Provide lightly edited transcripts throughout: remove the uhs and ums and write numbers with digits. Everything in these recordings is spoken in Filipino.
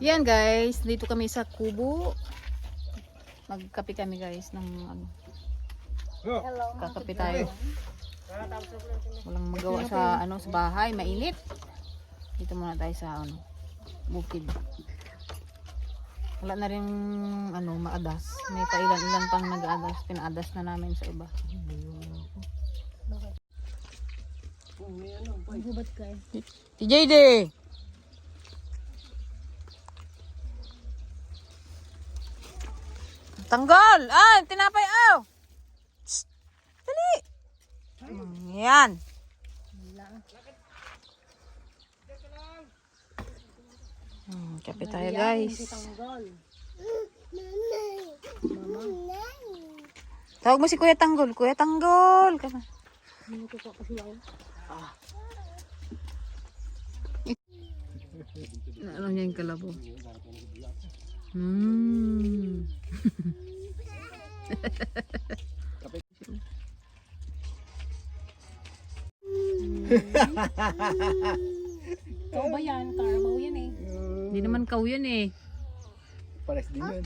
Yan guys, dito kami sa kubo. Magkape kami guys ng ano. Kakape tayo. Walang magawa sa ano sa bahay, mainit. Dito muna tayo sa ano, bukid. Wala na rin ano maadas. May pailan-ilan pang nag-aadas, pinaadas na namin sa iba. Gubat ka eh. Si JD. Tanggol! Ah, tinapay aw! Shhh! Dali! Yan! Kape tayo guys. Tawag mo si Kuya Tanggol. Kuya Tanggol! Ano niya yung kalabo? Ikaw ba yan? Carabao yan eh. Hindi naman kau yan eh. Pares din yun.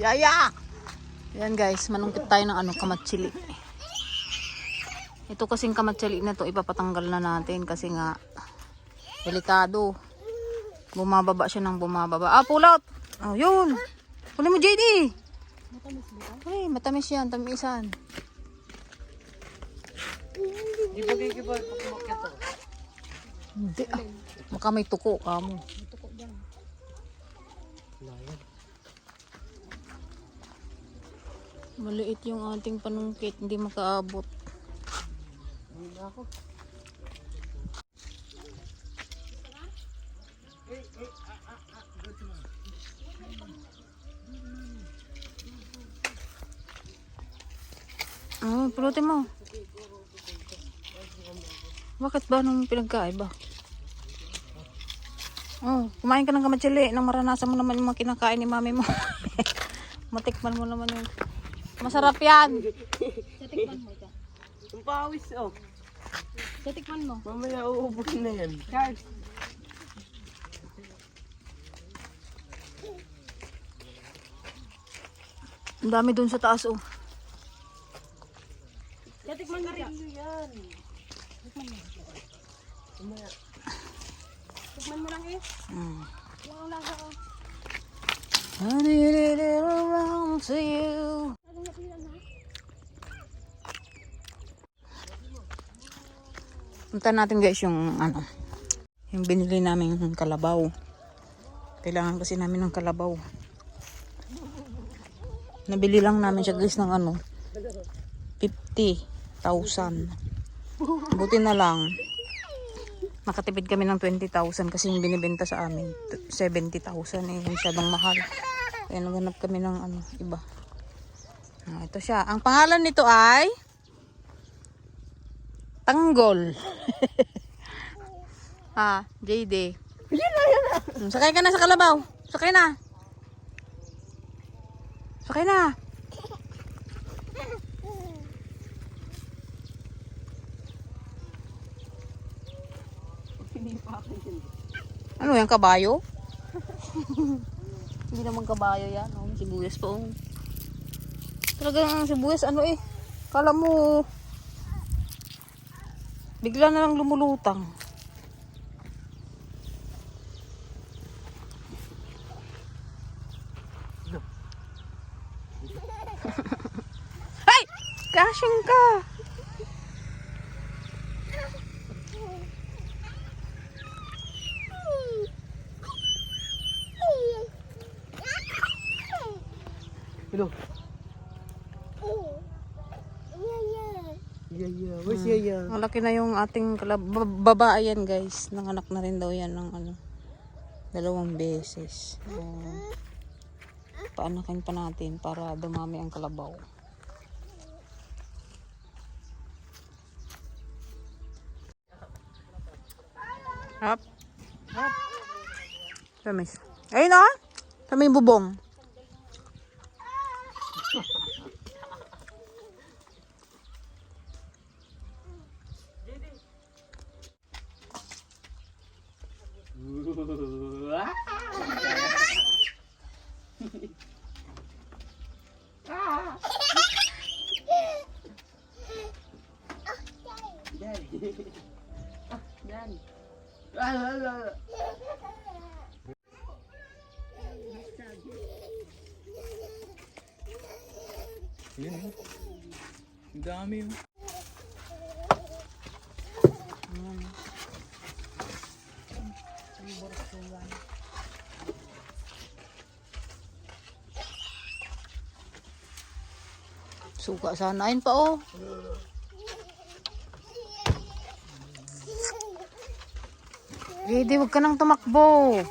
Yaya! Yan guys, manungkit tayo ng ano, kamatsili. Ito kasing kamatsili na to, ipapatanggal na natin kasi nga delikado. Bumababa siya ng bumababa. Ah, pull out! Oh, yun! Huli mo, JD! Matamis ba? Ay, matamis yan, tamisan. Di ba kikibay pag kumakit to? Hindi ah. Baka may tuko ka mo. Tuko dyan. Maliit yung ating panungkit, hindi makaabot. Oh, pulutin mo. Bakit ba nung pinagkaiba? Oh, kumain ka ng kamatsili nang maranasan mo naman yung mga kinakain ni mami mo. Matikman mo naman yung masarap yan. Sa tikman mo ito. Ang pawis oh. Sa tikman mo. Mamaya uubos na yan. Charles. Ang dami dun sa taas oh. Sa tikman mo ito. Yan. Tikman mo lang eh. Yung lang ako. I need it around to you. Anong napilan ha? Punta natin guys yung ano, yung binili namin kalabaw. Kailangan kasi namin ng kalabaw. Nabili lang namin siya guys ng ano, 50,000. Buti na lang nakatipid kami ng 20,000 kasi yung binibenta sa amin 70,000 eh, masyadong mahal. Kaya naghanap kami ng ano, iba. Ah, ito siya. Ang pangalan nito ay Tanggol. Ah, JD. Sakay ka na sa kalabaw. Sakay na. Sakay na. Ano yan, kabayo? Hindi naman kabayo yan. Oh, sibuyas po. Oh. Talagang sibuyas ano eh. Kala mo bigla na lang lumulutang. Ay! Kashing ka! Hello. Yaya. Where's Yaya? Malaki na yung ating babae yan guys. Nanganak na rin daw yan ng ano, 2 beses. Paanakin pa natin para dumami ang kalabaw. Hop. Hop. Tamis. Ayun na. Kami bubong. Yun yun. Ang dami yun. Suka sana. Ayun pa oh. Ready, wag ka nang tumakbo.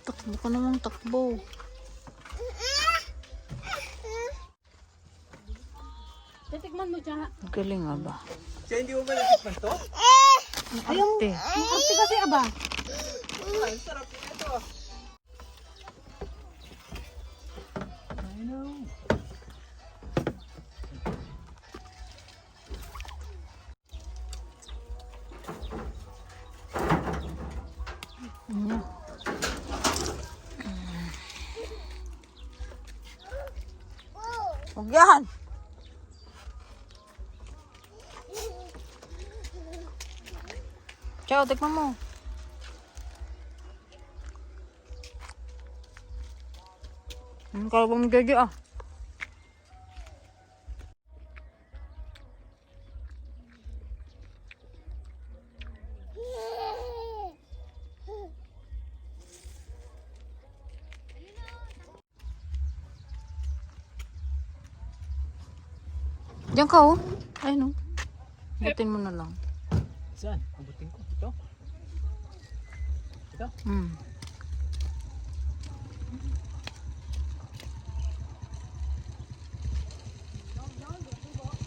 Takbo ka namang takbo. Titikman mo siya. Galing nga ba? Siya hindi mo ba natikman to? Ayaw. Ang arte kasi aba. Ang sarap nito. I know. Ano? Huwag yan. Ciao, tikman mo. Kalau bang jaja ah. Diyan ka oh. Ayun oh. Butin mo na lang. Saan? Abutin ko. Ito? Ito? Hmm.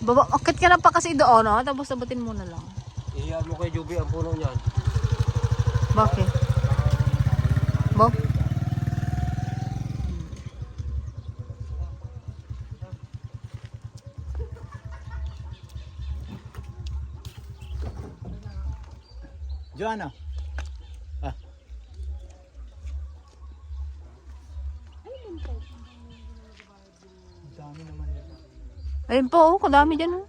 Baba, akit ka na pa kasi doon, no? Tapos sabutin mo na lang. Iyan mo kay Juby ang puno niyan. Bakit? Bo? Joanna. Ah. Ang dami naman nito. Ayun po, oh, kadami dyan, oh.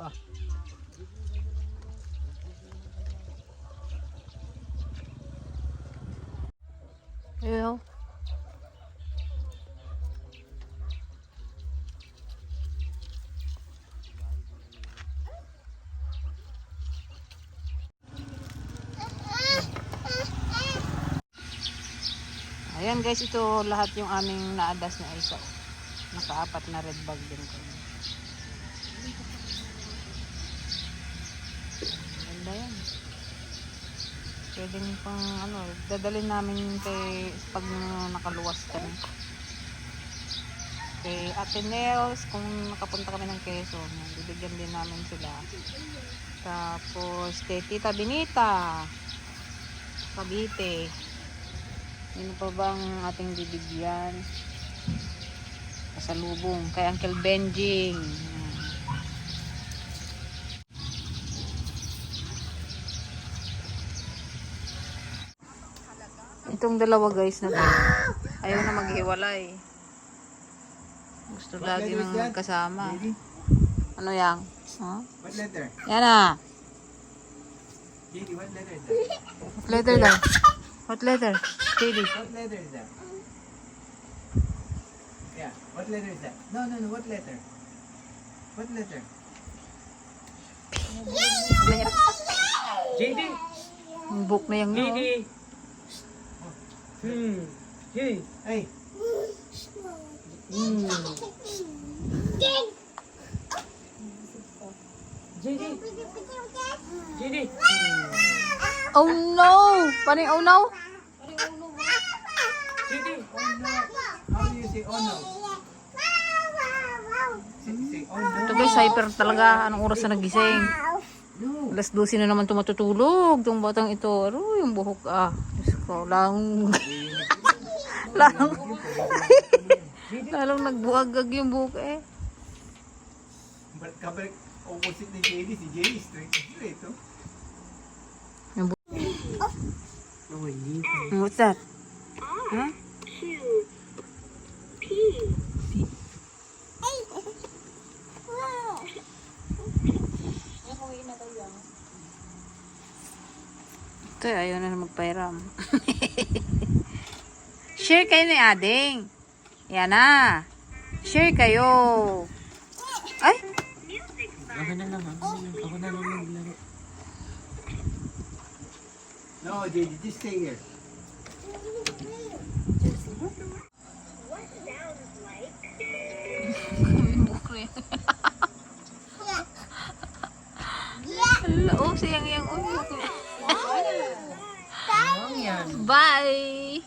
Ah. Ayun. Ayan guys, ito lahat yung aming naadas na isa. Nakaapat na red bag din ko. Ganda yan. Pwedeng pang ano, dadalhin namin kay pag nakaluwas kami. Kay Ate Nels, kung nakapunta kami ng Quezon, bibigyan din namin sila. Tapos kay Tita Benita, Cavite. Ano pa bang ating bibigyan? Pasalubong kay Uncle Benjing. Itong dalawa guys na ayaw na maghiwalay. Gusto lagi nang magkasama. Ano yang? Huh? What letter? Yan na. JD, what letter is that? What letter daw? What letter? JD. What letter is that? Yeah, what letter is that? No, what letter? What letter? JD! Ang book na yung no. Hey! Hey! JD! JD! Oh no! Paano yung oh no? JD! Oh no! How do you say oh no? Say oh no. Ito guys, hyper talaga. Anong oras na nagising? No! Alas 12 na naman tumatutulog. Itong batang ito. Aro, yung buhok. Diyos ko. Lalong nagbuagag yung buhok eh. But kabalik opposite ni JD, si JD straight oh. Oh, hindi. What's that? Huh? Ito, ayaw na magpairam. Share kayo ni Ading. Yan na. Share kayo. Ay! Ako na lang, ako na lang maglaro. No, JD, just stay here. Oh, sayang yang. Bye!